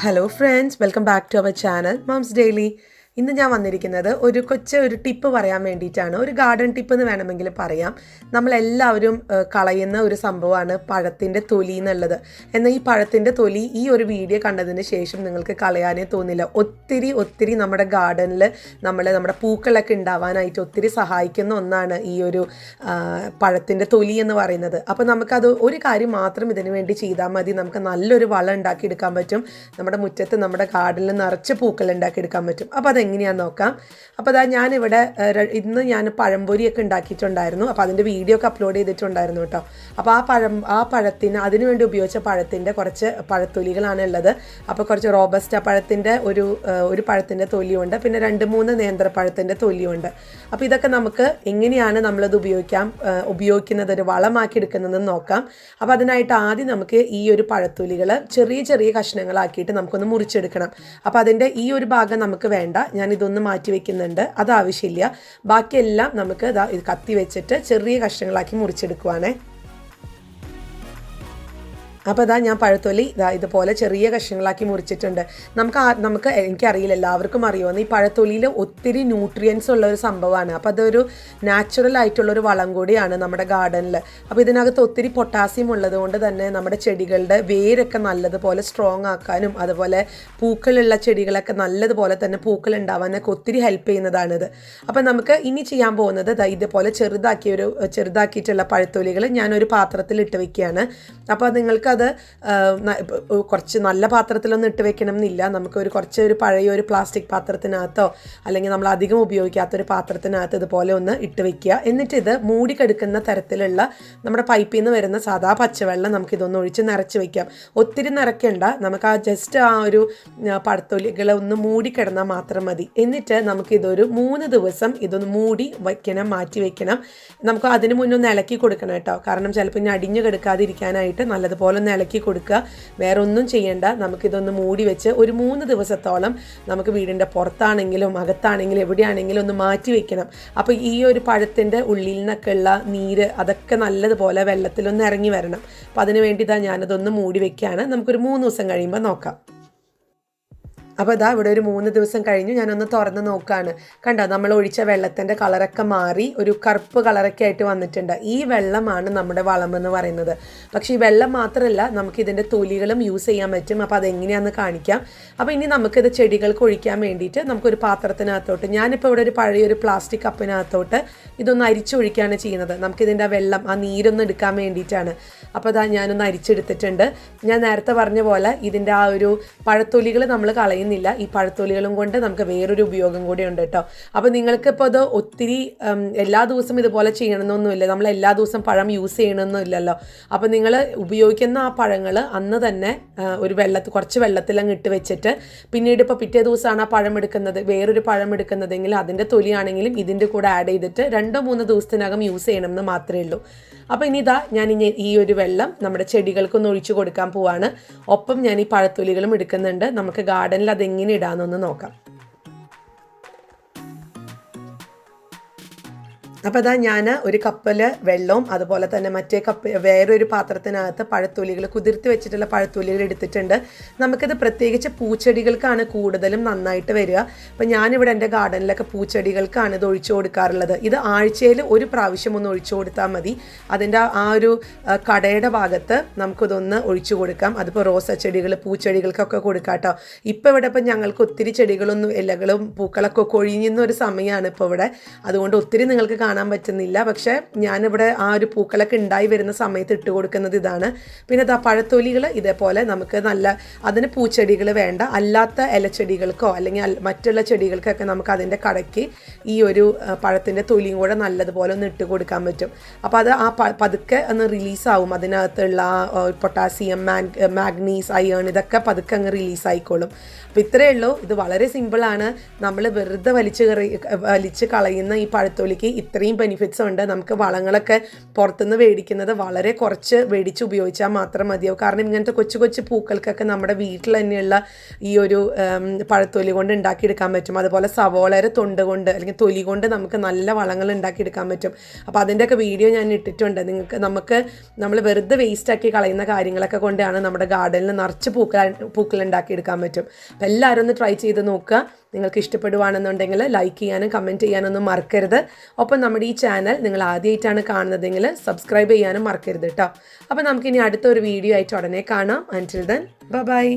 Hello friends, welcome back to our channel Mom's Daily. ഇന്ന് ഞാൻ വന്നിരിക്കുന്നത് ഒരു ടിപ്പ് പറയാൻ വേണ്ടിയിട്ടാണ്. ഒരു ഗാർഡൻ ടിപ്പ് എന്ന് വേണമെങ്കിൽ പറയാം. നമ്മളെല്ലാവരും കളയുന്ന ഒരു സംഭവമാണ് പഴത്തിൻ്റെ തൊലി എന്നുള്ളത്. എന്നാൽ ഈ പഴത്തിൻ്റെ തൊലി ഈ ഒരു വീഡിയോ കണ്ടതിന് ശേഷം നിങ്ങൾക്ക് കളയാനേ തോന്നില്ല. ഒത്തിരി നമ്മുടെ ഗാർഡനിൽ നമ്മുടെ പൂക്കളൊക്കെ ഉണ്ടാവാനായിട്ട് ഒത്തിരി സഹായിക്കുന്ന ഒന്നാണ് ഈ ഒരു പഴത്തിൻ്റെ തൊലി എന്ന് പറയുന്നത്. അപ്പോൾ നമുക്കത് ഒരു കാര്യം മാത്രം ഇതിനു വേണ്ടി ചെയ്താൽ മതി. നമുക്ക് നല്ലൊരു വളം ഉണ്ടാക്കിയെടുക്കാൻ പറ്റും. നമ്മുടെ മുറ്റത്ത് നമ്മുടെ ഗാർഡനിൽ നിറച്ച് പൂക്കൾ ഉണ്ടാക്കിയെടുക്കാൻ പറ്റും. അപ്പോൾ എങ്ങനെയാണെന്ന് നോക്കാം. അപ്പോൾ ഞാനിവിടെ ഇന്ന് ഞാൻ പഴംപൊരിയൊക്കെ ഉണ്ടാക്കിയിട്ടുണ്ടായിരുന്നു. അപ്പോൾ അതിൻ്റെ വീഡിയോ ഒക്കെ അപ്ലോഡ് ചെയ്തിട്ടുണ്ടായിരുന്നു കേട്ടോ. അപ്പോൾ പഴത്തിന് അതിനുവേണ്ടി ഉപയോഗിച്ച പഴത്തിൻ്റെ കുറച്ച് പഴത്തൊലികളാണ് ഉള്ളത്. അപ്പോൾ കുറച്ച് റോബസ്റ്റ പഴത്തിൻ്റെ ഒരു പഴത്തിൻ്റെ തൊലിയുണ്ട്, പിന്നെ 2-3 നേന്ത്രപ്പഴത്തിൻ്റെ തൊലിയുണ്ട്. അപ്പോൾ ഇതൊക്കെ നമുക്ക് എങ്ങനെയാണ് നമ്മളത് ഉപയോഗിക്കുന്നത് ഒരു വളമാക്കി എടുക്കുന്നതെന്ന് നോക്കാം. അപ്പോൾ അതിനായിട്ട് ആദ്യം നമുക്ക് ഈ ഒരു പഴത്തൊലികൾ ചെറിയ കഷ്ണങ്ങളാക്കിയിട്ട് നമുക്കൊന്ന് മുറിച്ചെടുക്കണം. അപ്പോൾ അതിൻ്റെ ഈ ഒരു ഭാഗം നമുക്ക് വേണ്ട, ഞാൻ ഇതൊന്ന് മാറ്റി വെക്കുന്നുണ്ട്, അത് ആവശ്യമില്ല. ബാക്കിയെല്ലാം നമുക്ക് ഇത് കത്തി വെച്ചിട്ട് ചെറിയ കഷ്ണങ്ങളാക്കി മുറിച്ചെടുക്കുവാണേ. അപ്പോൾ ഞാൻ പഴത്തൊലി ഇതുപോലെ ചെറിയ കഷ്ണങ്ങളാക്കി മുറിച്ചിട്ടുണ്ട്. എനിക്കറിയില്ല എല്ലാവർക്കും അറിയുമെന്ന്, ഈ പഴത്തൊലിയിൽ ഒത്തിരി ന്യൂട്രിയൻസ് ഉള്ള ഒരു സംഭവമാണ്. അപ്പോൾ അതൊരു നാച്ചുറൽ ആയിട്ടുള്ളൊരു വളം കൂടിയാണ് നമ്മുടെ ഗാർഡനിൽ. അപ്പോൾ ഇതിനകത്ത് ഒത്തിരി പൊട്ടാസ്യം ഉള്ളത് കൊണ്ട് തന്നെ നമ്മുടെ ചെടികളുടെ വേരൊക്കെ നല്ലതുപോലെ സ്ട്രോങ് ആക്കാനും അതുപോലെ പൂക്കളുള്ള ചെടികളൊക്കെ നല്ലതുപോലെ തന്നെ പൂക്കൾ ഉണ്ടാവാനൊക്കെ ഒത്തിരി ഹെൽപ്പ് ചെയ്യുന്നതാണിത്. അപ്പോൾ നമുക്ക് ഇനി ചെയ്യാൻ പോകുന്നത് ഇതുപോലെ ചെറുതാക്കിയിട്ടുള്ള പഴത്തൊലികൾ ഞാനൊരു പാത്രത്തിൽ ഇട്ട് വെക്കുകയാണ്. അപ്പോൾ നിങ്ങൾക്ക് അത് കുറച്ച് നല്ല പാത്രത്തിലൊന്നും ഇട്ട് വെക്കണം എന്നില്ല. നമുക്ക് ഒരു പഴയ ഒരു പ്ലാസ്റ്റിക് പാത്രത്തിനകത്തോ അല്ലെങ്കിൽ നമ്മൾ അധികം ഉപയോഗിക്കാത്തൊരു പാത്രത്തിനകത്ത് ഇതുപോലെ ഒന്ന് ഇട്ട് വെക്കുക. എന്നിട്ട് ഇത് മൂടിക്കെടുക്കുന്ന തരത്തിലുള്ള നമ്മുടെ പൈപ്പിൽ നിന്ന് വരുന്ന സാധാ പച്ചവെള്ളം നമുക്കിതൊന്ന് ഒഴിച്ച് നിറച്ച് വയ്ക്കാം. ഒത്തിരി നിറയ്ക്കേണ്ട, നമുക്ക് ജസ്റ്റ് ആ ഒരു പഴത്തൊലികളെ ഒന്ന് മൂടിക്കിടന്നാൽ മാത്രം മതി. എന്നിട്ട് നമുക്കിതൊരു 3 ദിവസം ഇതൊന്ന് മൂടി വയ്ക്കണം, മാറ്റി വയ്ക്കണം. നമുക്ക് അതിന് മുന്നേ ഒന്ന് ഇളക്കി കൊടുക്കണം കേട്ടോ. കാരണം ചിലപ്പോൾ ഇനി അടിഞ്ഞു കിടക്കാതിരിക്കാനായിട്ട് നല്ലതുപോലെ ഇളക്കി കൊടുക്കുക. വേറെ ഒന്നും ചെയ്യേണ്ട. നമുക്കിതൊന്ന് മൂടി വെച്ച് ഒരു 3 ദിവസത്തോളം നമുക്ക് വീടിൻ്റെ പുറത്താണെങ്കിലും അകത്താണെങ്കിലും എവിടെയാണെങ്കിലും ഒന്ന് മാറ്റി വെക്കണം. അപ്പോൾ ഈ ഒരു പഴത്തിൻ്റെ ഉള്ളിൽ നിന്നൊക്കെ ഉള്ള നീര് അതൊക്കെ നല്ലതുപോലെ വെള്ളത്തിലൊന്ന് ഇറങ്ങി വരണം. അപ്പോൾ അതിന് വേണ്ടി ഞാനതൊന്ന് മൂടി വെക്കുകയാണ്. നമുക്കൊരു 3 ദിവസം കഴിയുമ്പോൾ നോക്കാം. അപ്പോൾ ഇവിടെ ഒരു 3 ദിവസം കഴിഞ്ഞു. ഞാനൊന്ന് തുറന്ന് നോക്കുകയാണ്. കണ്ടോ, നമ്മൾ ഒഴിച്ച വെള്ളത്തിൻ്റെ കളറൊക്കെ മാറി ഒരു കറുപ്പ് കളറൊക്കെ ആയിട്ട് വന്നിട്ടുണ്ട്. ഈ വെള്ളമാണ് നമ്മുടെ വളമെന്ന് പറയുന്നത്. പക്ഷേ ഈ വെള്ളം മാത്രമല്ല, നമുക്കിതിൻ്റെ തൊലികളും യൂസ് ചെയ്യാൻ പറ്റും. അപ്പോൾ അതെങ്ങനെയാണെന്ന് കാണിക്കാം. അപ്പോൾ ഇനി നമുക്കിത് ചെടികൾക്ക് ഒഴിക്കാൻ വേണ്ടിയിട്ട് നമുക്കൊരു പാത്രത്തിനകത്തോട്ട്, ഞാനിപ്പോൾ ഇവിടെ ഒരു പഴയൊരു പ്ലാസ്റ്റിക് കപ്പിനകത്തോട്ട് ഇതൊന്ന് അരിച്ചൊഴിക്കുകയാണ് ചെയ്യുന്നത്. നമുക്കിതിൻ്റെ വെള്ളം ആ നീരൊന്ന് എടുക്കാൻ വേണ്ടിയിട്ടാണ്. അപ്പോൾ ഞാനൊന്ന് അരിച്ചെടുത്തിട്ടുണ്ട്. ഞാൻ നേരത്തെ പറഞ്ഞ പോലെ ഇതിൻ്റെ ആ ഒരു പഴത്തൊലികൾ നമ്മൾ കളയുന്നില്ല. ഈ പഴത്തൊലികളും കൊണ്ട് നമുക്ക് വേറൊരു ഉപയോഗം കൂടി ഉണ്ട് കേട്ടോ. അപ്പോൾ നിങ്ങൾക്കിപ്പോൾ അത് ഒത്തിരി എല്ലാ ദിവസവും ഇതുപോലെ ചെയ്യണമെന്നൊന്നുമില്ല. നമ്മൾ എല്ലാ ദിവസവും പഴം യൂസ് ചെയ്യണമെന്നില്ലല്ലോ. അപ്പോൾ നിങ്ങൾ ഉപയോഗിക്കുന്ന ആ പഴങ്ങൾ അന്ന് തന്നെ കുറച്ച് വെള്ളത്തിലങ്ങ് ഇട്ട് വെച്ചിട്ട് പിന്നീട് ഇപ്പോൾ പിറ്റേ ദിവസമാണ് ആ പഴം എടുക്കുന്നത്, വേറൊരു പഴം എടുക്കുന്നതെങ്കിൽ അതിൻ്റെ തൊലിയാണെങ്കിലും ഇതിൻ്റെ കൂടെ ആഡ് ചെയ്തിട്ട് 2-3 ദിവസത്തിനകം യൂസ് ചെയ്യണമെന്ന് മാത്രമേ ഉള്ളൂ. അപ്പോൾ ഞാൻ ഈ ഒരു വെള്ളം നമ്മുടെ ചെടികൾക്കൊന്ന് ഒഴിച്ചു കൊടുക്കാൻ പോവാണ്. ഒപ്പം ഞാൻ ഈ പഴത്തൊലികളും എടുക്കുന്നുണ്ട്. നമുക്ക് ഗാർഡനിൽ അതെങ്ങനെ ഇടാമെന്നൊന്ന് നോക്കാം. അപ്പോൾ ഞാൻ ഒരു കപ്പിൽ വെള്ളവും അതുപോലെ തന്നെ മറ്റേ വേറൊരു പാത്രത്തിനകത്ത് പഴത്തൊലികൾ കുതിർത്ത് വെച്ചിട്ടുള്ള പഴത്തൊലികൾ എടുത്തിട്ടുണ്ട്. നമുക്കിത് പ്രത്യേകിച്ച് പൂച്ചെടികൾക്കാണ് കൂടുതലും നന്നായിട്ട് വരിക. അപ്പോൾ ഞാനിവിടെ എൻ്റെ ഗാർഡനിലൊക്കെ പൂച്ചെടികൾക്കാണ് ഇത് ഒഴിച്ചു കൊടുക്കാറുള്ളത്. ഇത് ആഴ്ചയിൽ ഒരു പ്രാവശ്യം ഒന്ന് ഒഴിച്ചു കൊടുത്താൽ മതി. അതിൻ്റെ ആ ഒരു കടയുടെ ഭാഗത്ത് നമുക്കിതൊന്ന് ഒഴിച്ചു കൊടുക്കാം. അതിപ്പോൾ റോസ ചെടികൾ, പൂച്ചെടികൾക്കൊക്കെ കൊടുക്കാം കേട്ടോ. ഇപ്പോൾ ഞങ്ങൾക്ക് ഒത്തിരി ചെടികളൊന്നും ഇലകളും പൂക്കളൊക്കെ കൊഴിയുന്ന ഒരു സമയമാണ് ഇപ്പോൾ ഇവിടെ. അതുകൊണ്ട് ഒത്തിരി നിങ്ങൾക്ക് കാണാൻ പറ്റുന്നില്ല. പക്ഷേ ഞാനിവിടെ ആ ഒരു പൂക്കളൊക്കെ ഉണ്ടായി വരുന്ന സമയത്ത് ഇട്ട് കൊടുക്കുന്നത് ഇതാണ്. പിന്നെ പഴത്തൊലികൾ ഇതേപോലെ നമുക്ക് അതിന് പൂച്ചെടികൾ വേണ്ട, അല്ലാത്ത ഇലച്ചെടികൾക്കോ അല്ലെങ്കിൽ മറ്റുള്ള ചെടികൾക്കൊക്കെ നമുക്ക് അതിൻ്റെ കടയ്ക്ക് ഈ ഒരു പഴത്തിൻ്റെ തൊലിയും കൂടെ നല്ലതുപോലെ ഒന്ന് ഇട്ട് കൊടുക്കാൻ പറ്റും. അപ്പോൾ അത് പതുക്കെ ഒന്ന് റിലീസാവും. അതിനകത്തുള്ള പൊട്ടാസ്യം, മാഗ്നീസ്, അയേൺ ഇതൊക്കെ പതുക്കെ അങ്ങ് റിലീസായിക്കോളും. അപ്പോൾ ഇത്രയേ ഉള്ളൂ. ഇത് വളരെ സിമ്പിളാണ്. നമ്മൾ വെറുതെ വലിച്ച് കളയുന്ന ഈ പഴത്തൊലിക്ക് ഇത്രയും അത്രയും ബെനിഫിറ്റ്സും ഉണ്ട്. നമുക്ക് വളങ്ങളൊക്കെ പുറത്തുനിന്ന് മേടിക്കുന്നത് വളരെ കുറച്ച് മേടിച്ച് ഉപയോഗിച്ചാൽ മാത്രം മതിയാവും. കാരണം ഇങ്ങനത്തെ കൊച്ചു കൊച്ചു പൂക്കൾക്കൊക്കെ നമ്മുടെ വീട്ടിൽ തന്നെയുള്ള ഈ ഒരു പഴത്തൊലി കൊണ്ട് ഉണ്ടാക്കിയെടുക്കാൻ പറ്റും. അതുപോലെ സവോളയുടെ തൊണ്ട് കൊണ്ട് അല്ലെങ്കിൽ തൊലി കൊണ്ട് നമുക്ക് നല്ല വളങ്ങൾ ഉണ്ടാക്കിയെടുക്കാൻ പറ്റും. അപ്പോൾ അതിൻ്റെയൊക്കെ വീഡിയോ ഞാൻ ഇട്ടിട്ടുണ്ട്. നമ്മൾ വെറുതെ വേസ്റ്റാക്കി കളയുന്ന കാര്യങ്ങളൊക്കെ കൊണ്ടാണ് നമ്മുടെ ഗാർഡനിൽ നിറച്ച് പൂക്കൾ ഉണ്ടാക്കിയെടുക്കാൻ പറ്റും. അപ്പോൾ എല്ലാവരും ഒന്ന് ട്രൈ ചെയ്ത് നോക്കുക. നിങ്ങൾക്ക് ഇഷ്ടപ്പെടുവാണെന്നുണ്ടെങ്കിൽ ലൈക്ക് ചെയ്യാനും കമൻറ്റ് ചെയ്യാനൊന്നും മറക്കരുത്. ഒപ്പം നമ്മുടെ ഈ ചാനൽ നിങ്ങൾ ആദ്യമായിട്ടാണ് കാണുന്നതെങ്കിൽ സബ്സ്ക്രൈബ് ചെയ്യാനും മറക്കരുത് കേട്ടോ. അപ്പോൾ നമുക്കിനി അടുത്തൊരു വീഡിയോ ആയിട്ട് ഉടനെ കാണാം. അൻറ്റിൽ ദെൻ ബൈ.